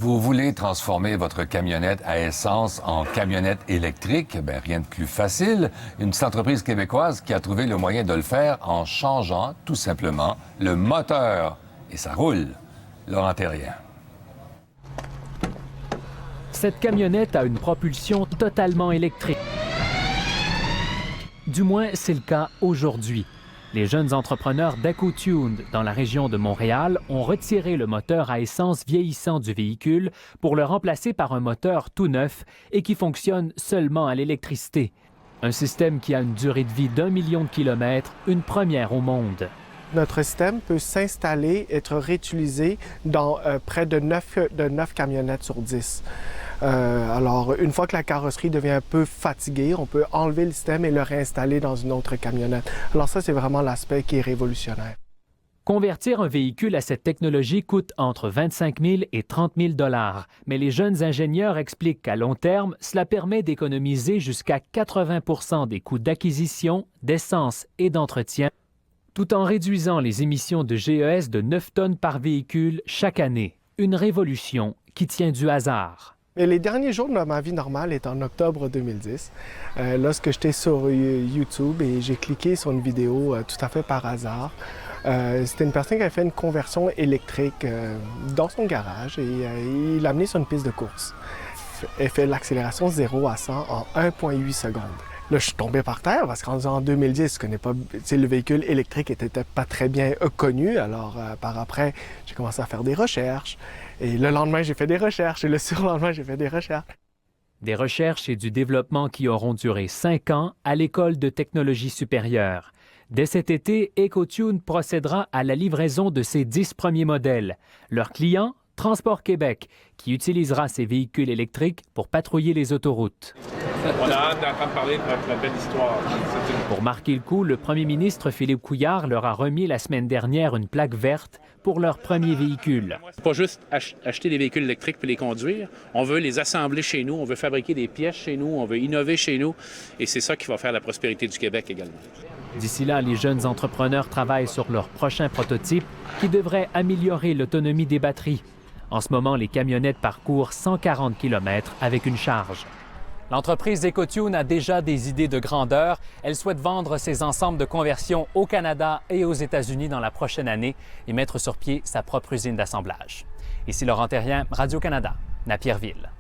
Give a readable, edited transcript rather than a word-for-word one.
Vous voulez transformer votre camionnette à essence en camionnette électrique? Bien, rien de plus facile. Une petite entreprise québécoise qui a trouvé le moyen de le faire en changeant tout simplement le moteur. Et ça roule. Laurent Terrien. Cette camionnette a une propulsion totalement électrique. Du moins, c'est le cas aujourd'hui. Les jeunes entrepreneurs d'EcoTune, dans la région de Montréal, ont retiré le moteur à essence vieillissant du véhicule pour le remplacer par un moteur tout neuf et qui fonctionne seulement à l'électricité. Un système qui a une durée de vie d'1 million de kilomètres, une première au monde. Notre système peut s'installer, être réutilisé dans près de 9 camionnettes sur 10. Alors, une fois que la carrosserie devient un peu fatiguée, on peut enlever le système et le réinstaller dans une autre camionnette. Alors ça, c'est vraiment l'aspect qui est révolutionnaire. Convertir un véhicule à cette technologie coûte entre 25 000 et 30 000 $. Mais les jeunes ingénieurs expliquent qu'à long terme, cela permet d'économiser jusqu'à 80 des coûts d'acquisition, d'essence et d'entretien, tout en réduisant les émissions de GES de 9 tonnes par véhicule chaque année. Une révolution qui tient du hasard. Mais les derniers jours de ma vie normale est en octobre 2010, lorsque j'étais sur YouTube et j'ai cliqué sur une vidéo tout à fait par hasard. C'était une personne qui avait fait une conversion électrique dans son garage et il l'a amené sur une piste de course. Elle fait l'accélération 0 à 100 en 1,8 secondes. Là, je suis tombé par terre parce qu'en 2010, je connais pas, le véhicule électrique n'était pas très bien connu. Alors, par après, j'ai commencé à faire des recherches. Et le lendemain, j'ai fait des recherches. Et le surlendemain, j'ai fait des recherches. Des recherches et du développement qui auront duré 5 ans à l'École de technologie supérieure. Dès cet été, EcoTune procédera à la livraison de ses 10 premiers modèles. Leur client, Transport Québec, qui utilisera ces véhicules électriques pour patrouiller les autoroutes. On a hâte d'entendre parler de notre belle histoire. Pour marquer le coup, le premier ministre Philippe Couillard leur a remis la semaine dernière une plaque verte pour leur premier véhicule. Pas juste acheter des véhicules électriques puis les conduire. On veut les assembler chez nous, on veut fabriquer des pièces chez nous, on veut innover chez nous. Et c'est ça qui va faire la prospérité du Québec également. D'ici là, les jeunes entrepreneurs travaillent sur leur prochain prototype qui devrait améliorer l'autonomie des batteries. En ce moment, les camionnettes parcourent 140 km avec une charge. L'entreprise EcoTune a déjà des idées de grandeur. Elle souhaite vendre ses ensembles de conversion au Canada et aux États-Unis dans la prochaine année et mettre sur pied sa propre usine d'assemblage. Ici Laurent Terrien, Radio-Canada, Napierville.